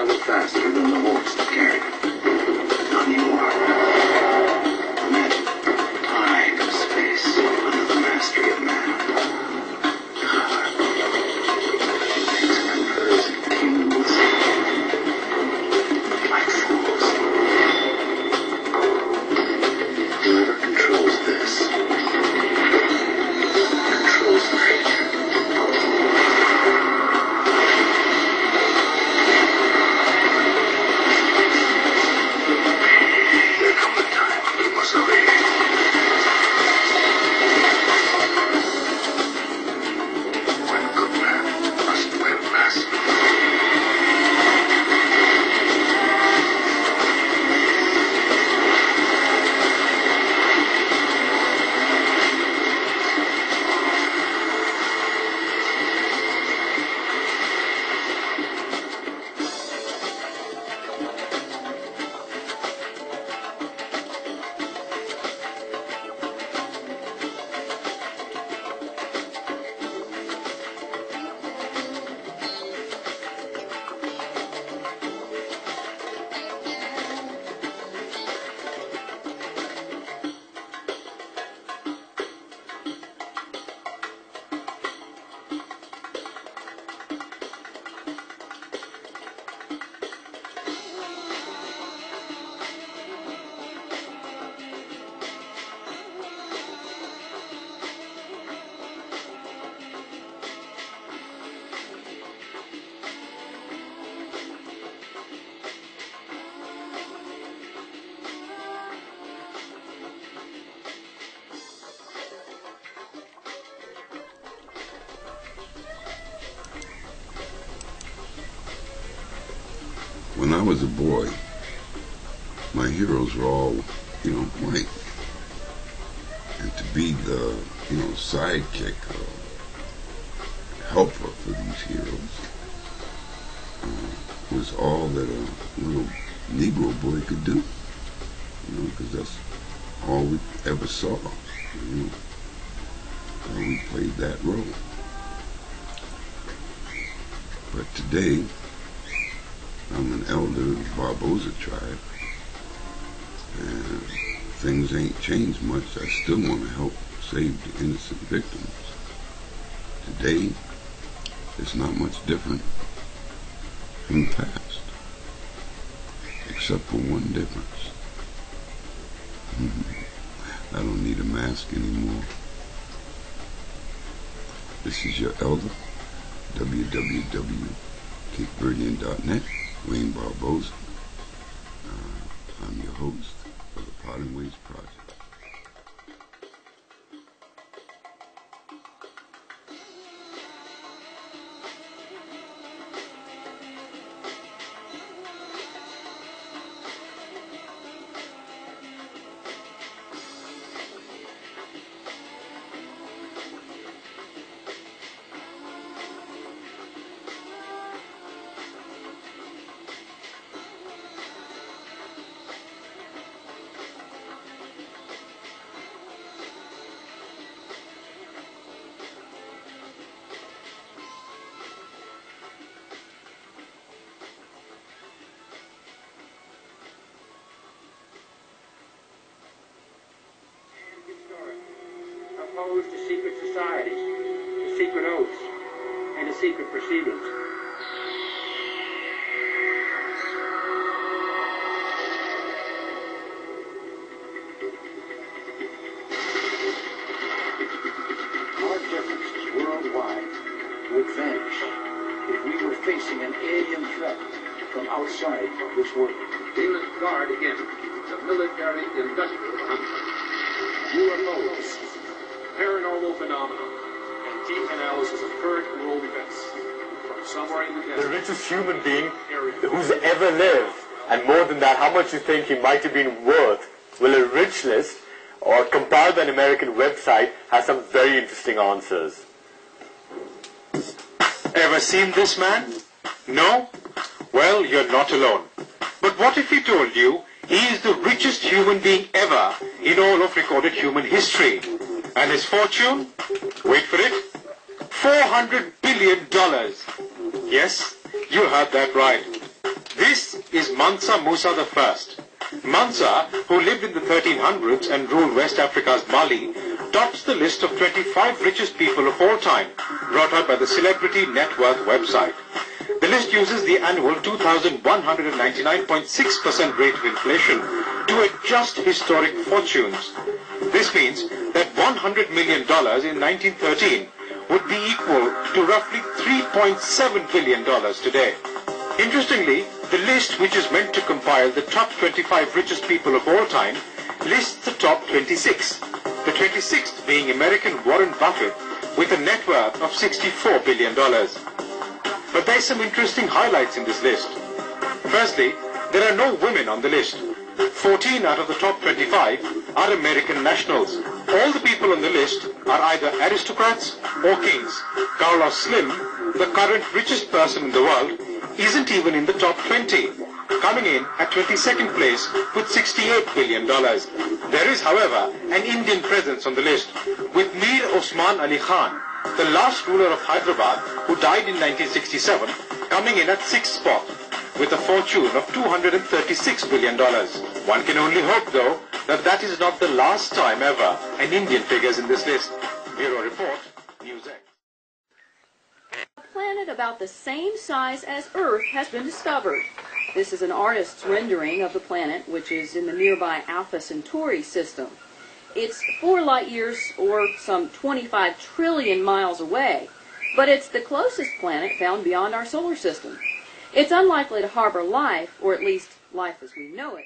travel faster than the horse to carry it. Not anymore. Imagine time and space under the mastery of man. Power. Makes emperors and kings like fools. Whoever controls this controls the future. There comes a time we must obey. One good man must win last. When I was a boy, my heroes were all, white. And to be the, sidekick or helper for these heroes was all that a little Negro boy could do. Because that's all we ever saw. We played that role. But today, I'm an elder of the Barbosa tribe, and things ain't changed much. I still want to help save the innocent victims. Today, it's not much different from the past, except for one difference. I don't need a mask anymore. This is your elder, www.capeverdean.net. Wayne Barbosa. I'm your host of the Parting Ways Project. Opposed to secret societies, to secret oaths, and to secret proceedings. Our differences worldwide would vanish if we were facing an alien threat from outside of this world. We must guard against the military-industrial complex. UFOs, paranormal phenomena, and deep analysis of current world events from somewhere in the richest human being who's ever lived, and more than that, how much you think he might have been worth, will a rich list or compiled by an American website has some very interesting answers. Ever seen this man? No? Well, you're not alone. But what if he told you he is the richest human being ever in all of recorded human history? And his fortune? Wait for it. $400 billion. Yes, you heard that right. This is Mansa Musa I. Mansa, who lived in the 1300s and ruled West Africa's Mali, tops the list of 25 richest people of all time, brought out by the Celebrity Net Worth website. The list uses the annual 2,199.6% rate of inflation to adjust historic fortunes. This means that $100 million in 1913 would be equal to roughly $3.7 billion today. Interestingly, the list, which is meant to compile the top 25 richest people of all time, lists the top 26, the 26th being American Warren Buffett with a net worth of $64 billion. But there's some interesting highlights in this list. Firstly, there are no women on the list. 14 out of the top 25 are American nationals. All the people on the list are either aristocrats or kings. Carlos Slim, the current richest person in the world, isn't even in the top 20, coming in at 22nd place with $68 billion. There is, however, an Indian presence on the list, with Mir Osman Ali Khan, the last ruler of Hyderabad, who died in 1967, coming in at 6th spot, with a fortune of $236 billion. One can only hope, though, that that is not the last time ever an Indian figures in this list. Bureau Report, News X. A planet about the same size as Earth has been discovered. This is an artist's rendering of the planet, which is in the nearby Alpha Centauri system. It's 4 light years, or some 25 trillion miles away, but it's the closest planet found beyond our solar system. It's unlikely to harbor life, or at least life as we know it.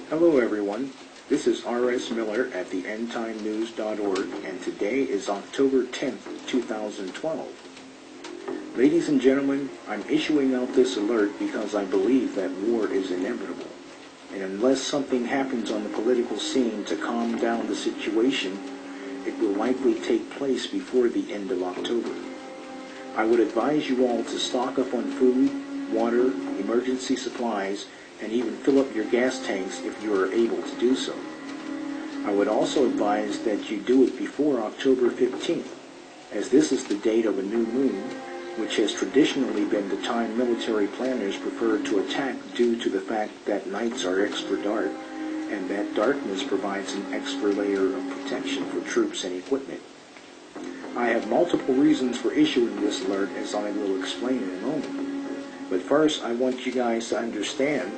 Hello everyone, this is R.S. Miller at the EndTimeNews.org, and today is October 10th, 2012. Ladies and gentlemen, I'm issuing out this alert because I believe that war is inevitable, and unless something happens on the political scene to calm down the situation, it will likely take place before the end of October. I would advise you all to stock up on food, water, emergency supplies, and even fill up your gas tanks if you are able to do so. I would also advise that you do it before October 15th, as this is the date of a new moon, which has traditionally been the time military planners prefer to attack due to the fact that nights are extra dark, and that darkness provides an extra layer of protection for troops and equipment. I have multiple reasons for issuing this alert, as I will explain in a moment. But first, I want you guys to understand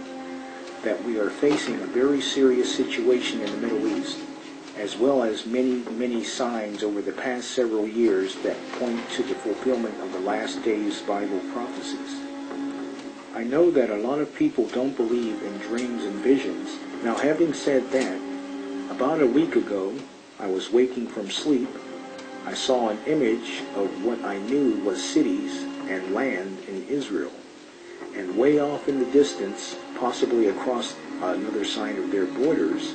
that we are facing a very serious situation in the Middle East, as well as many signs over the past several years that point to the fulfillment of the last days Bible prophecies. I know that a lot of people don't believe in dreams and visions. Now, having said that, about a week ago, I was waking from sleep. I saw an image of what I knew was cities and land in Israel. And way off in the distance, possibly across another side of their borders,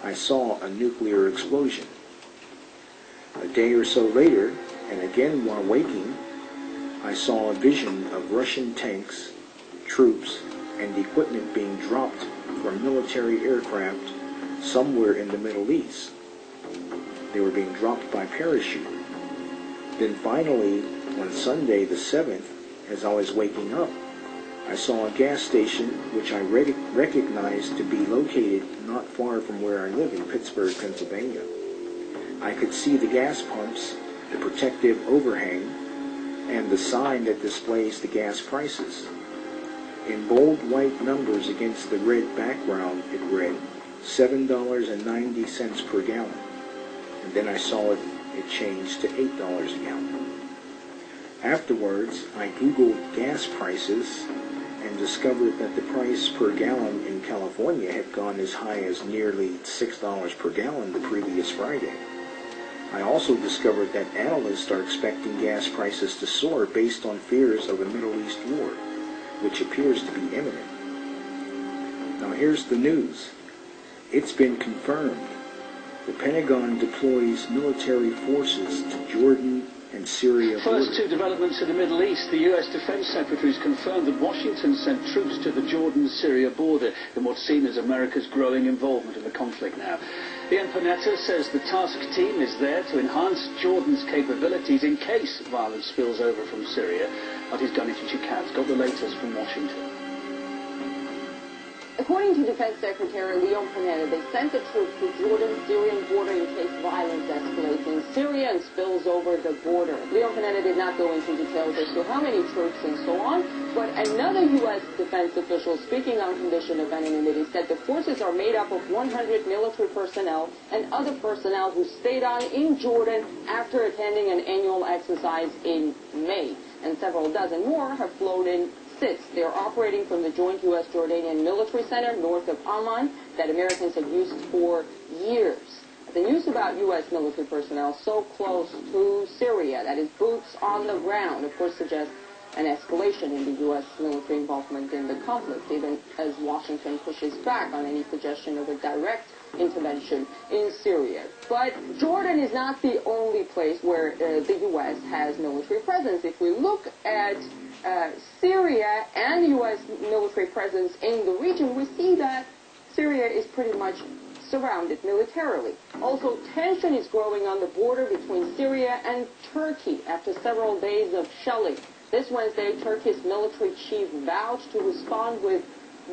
I saw a nuclear explosion. A day or so later, and again while waking, I saw a vision of Russian tanks, troops, and equipment being dropped from military aircraft somewhere in the Middle East. They were being dropped by parachute. Then finally, on Sunday the 7th, as I was waking up, I saw a gas station which I recognized to be located not far from where I live in Pittsburgh, Pennsylvania. I could see the gas pumps, the protective overhang, and the sign that displays the gas prices. In bold white numbers against the red background, it read $7.90 per gallon. And then I saw it changed to $8 a gallon. Afterwards, I Googled gas prices and discovered that the price per gallon in California had gone as high as nearly $6 per gallon the previous Friday. I also discovered that analysts are expecting gas prices to soar based on fears of a Middle East war, which appears to be imminent. Now here's the news. It's been confirmed. The Pentagon deploys military forces to Jordan and Syria border. First two developments in the Middle East. The U.S. Defense Secretary has confirmed that Washington sent troops to the Jordan-Syria border in what's seen as America's growing involvement in the conflict now. Ian Panetta says the task team is there to enhance Jordan's capabilities in case violence spills over from Syria. But he's done it in Chicago's got the latest from Washington. According to Defense Secretary Leon Panetta, they sent the troops to Jordan-Syrian border in case violence escalates in Syria and spills over the border. Leon Panetta did not go into details as to how many troops and so on, but another U.S. defense official speaking on condition of anonymity said the forces are made up of 100 military personnel and other personnel who stayed on in Jordan after attending an annual exercise in May, and several dozen more have flown in. They are operating from the joint U.S.-Jordanian military center north of Amman that Americans have used for years. The news about U.S. military personnel so close to Syria, that is boots on the ground, of course suggests an escalation in the U.S. military involvement in the conflict, even as Washington pushes back on any suggestion of a direct intervention in Syria. But Jordan is not the only place where the U.S. has military presence. If we look at Syria and U.S. military presence in the region, we see that Syria is pretty much surrounded militarily. Also, tension is growing on the border between Syria and Turkey after several days of shelling. This Wednesday, Turkey's military chief vowed to respond with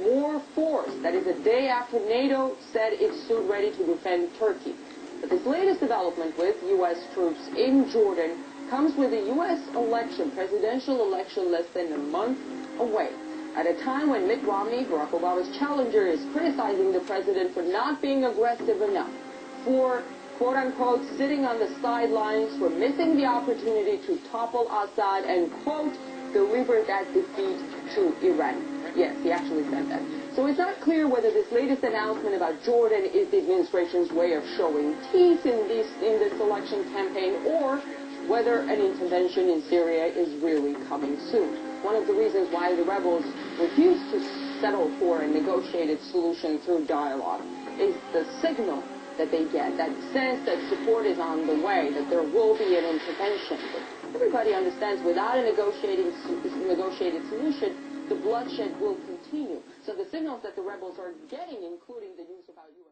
more force. That is a day after NATO said it stood ready to defend Turkey. But this latest development with U.S. troops in Jordan comes with a U.S. election, presidential election, less than a month away. At a time when Mitt Romney, Barack Obama's challenger, is criticizing the president for not being aggressive enough, for, quote-unquote, sitting on the sidelines, for missing the opportunity to topple Assad and, quote, deliver that defeat to Iran. Yes, he actually said that. So it's not clear whether this latest announcement about Jordan is the administration's way of showing teeth in this election campaign, or whether an intervention in Syria is really coming soon. One of the reasons why the rebels refuse to settle for a negotiated solution through dialogue is the signal that they get, that sense that support is on the way, that there will be an intervention. But everybody understands without a negotiated solution, the bloodshed will continue. So the signals that the rebels are getting, including the news about U.S.